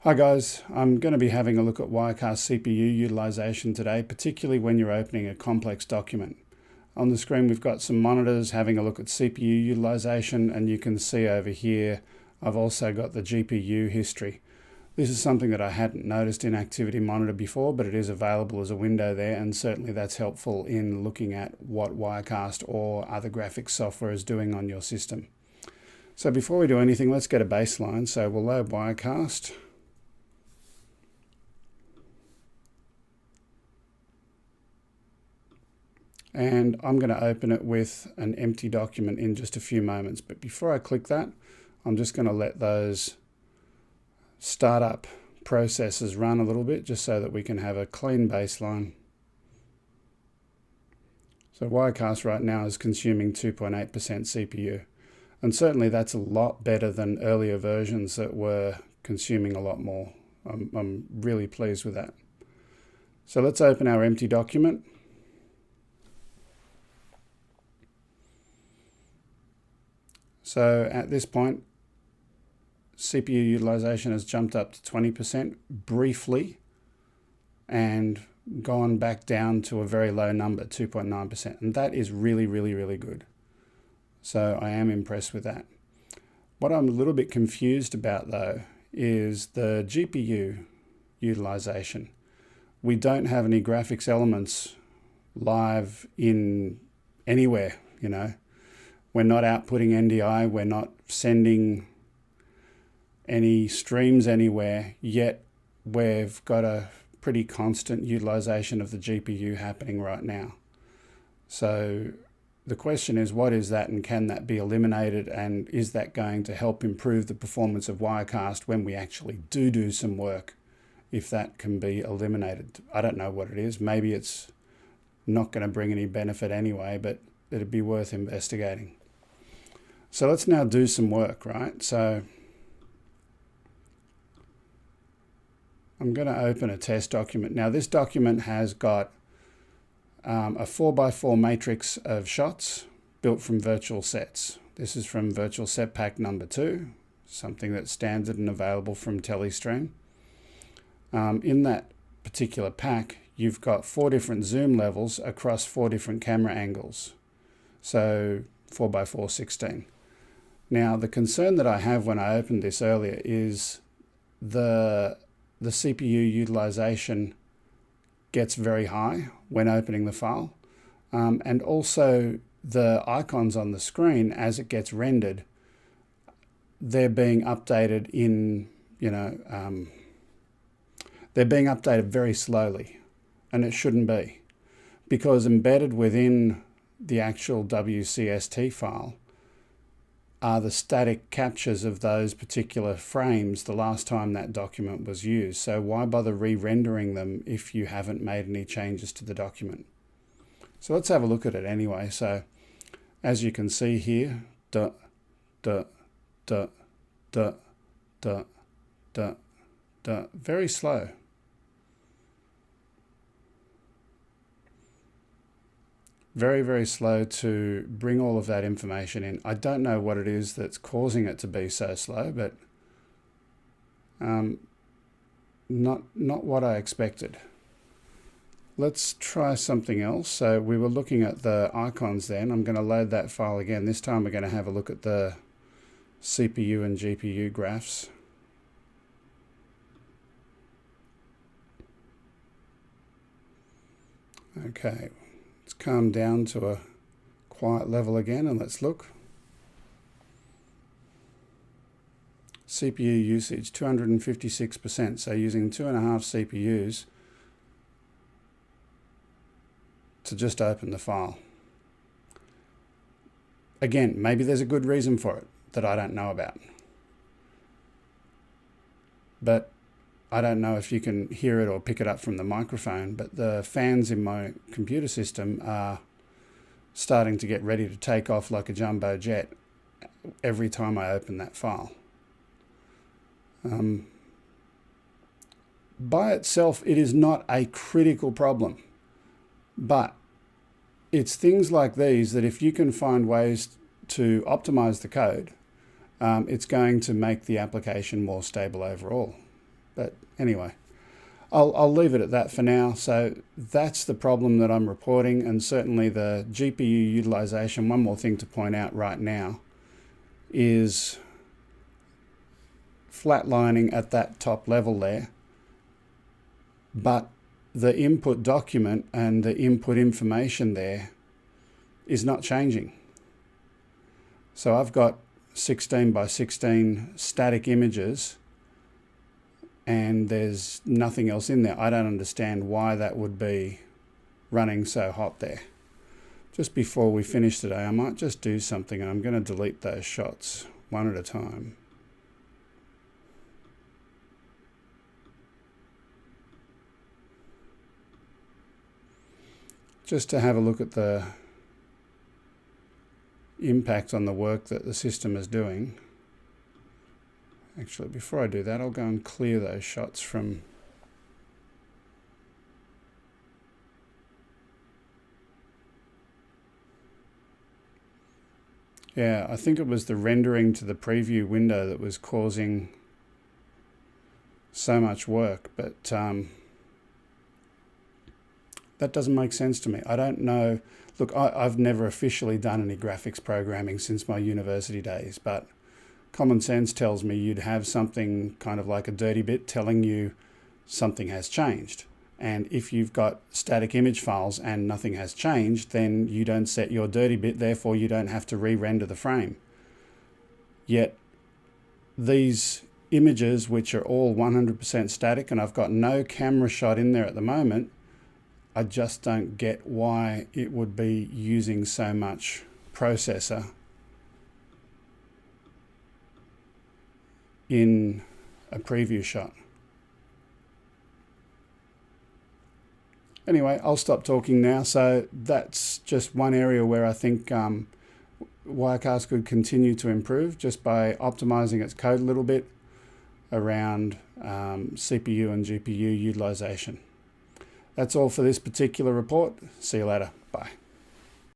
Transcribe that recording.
Hi guys, I'm going to be having a look at Wirecast CPU utilization today, particularly when you're opening a complex document. On the screen we've got some monitors having a look at CPU utilization, and you can see over here I've also got the GPU history. This is something that I hadn't noticed in Activity Monitor before, but it is available as a window there, and certainly that's helpful in looking at what Wirecast or other graphics software is doing on your system. So before we do anything, let's get a baseline. So we'll load Wirecast. And I'm going to open it with an empty document in just a few moments. But before I click that, I'm just going to let those startup processes run a little bit, just so that we can have a clean baseline. So Wirecast right now is consuming 2.8% CPU. And certainly that's a lot better than earlier versions that were consuming a lot more. I'm really pleased with that. So let's open our empty document. So at this point, CPU utilization has jumped up to 20% briefly and gone back down to a very low number, 2.9%. And that is really, really, really good. So I am impressed with that. What I'm a little bit confused about though is the GPU utilization. We don't have any graphics elements live in anywhere, you know. We're not outputting NDI, we're not sending any streams anywhere, yet we've got a pretty constant utilization of the GPU happening right now. So the question is, what is that, and can that be eliminated, and is that going to help improve the performance of Wirecast when we actually do some work, if that can be eliminated? I don't know what it is. Maybe it's not going to bring any benefit anyway, but it'd be worth investigating. So let's now do some work, right? So I'm going to open a test document. Now this document has got a 4x4 matrix of shots built from virtual sets. This is from Virtual Set Pack number 2, something that's standard and available from Telestream. In that particular pack, you've got 4 different zoom levels across 4 different camera angles. So 4x4, 16. Now, the concern that I have when I opened this earlier is the CPU utilization gets very high when opening the file. And also the icons on the screen, as it gets rendered, they're being updated in, they're being updated very slowly, and it shouldn't be, because embedded within the actual WCST file are the static captures of those particular frames the last time that document was used. So why bother re-rendering them if you haven't made any changes to the document? So let's have a look at it anyway. So as you can see here, very slow. Very, very slow to bring all of that information in. I don't know what it is that's causing it to be so slow, but not what I expected. Let's try something else. So we were looking at the icons then. I'm going to load that file again. This time we're going to have a look at the CPU and GPU graphs. Okay. Let's calm down to a quiet level again, and let's look. CPU usage 256%, so using 2.5 CPUs to just open the file. Again, maybe there's a good reason for it that I don't know about. But I don't know if you can hear it or pick it up from the microphone, but the fans in my computer system are starting to get ready to take off like a jumbo jet every time I open that file. By itself, it is not a critical problem, but it's things like these that if you can find ways to optimize the code, it's going to make the application more stable overall. But anyway, I'll leave it at that for now. So that's the problem that I'm reporting, and certainly the GPU utilization. One more thing to point out right now is flatlining at that top level there, but the input document and the input information there is not changing. So I've got 16 by 16 static images and there's nothing else in there. I don't understand why that would be running so hot there. Just before we finish today, I might just do something, and I'm going to delete those shots one at a time. Just to have a look at the impact on the work that the system is doing. Actually, before I do that, I'll go and clear those shots from... Yeah, I think it was the rendering to the preview window that was causing so much work, but that doesn't make sense to me. I don't know. Look, I've never officially done any graphics programming since my university days, but common sense tells me you'd have something kind of like a dirty bit telling you something has changed. And if you've got static image files and nothing has changed, then you don't set your dirty bit, therefore you don't have to re-render the frame. Yet these images, which are all 100% static, and I've got no camera shot in there at the moment, I just don't get why it would be using so much processor in a preview shot. Anyway, I'll stop talking now. So that's just one area where I think Wirecast could continue to improve just by optimizing its code a little bit around CPU and GPU utilization. That's all for this particular report. See you later. Bye.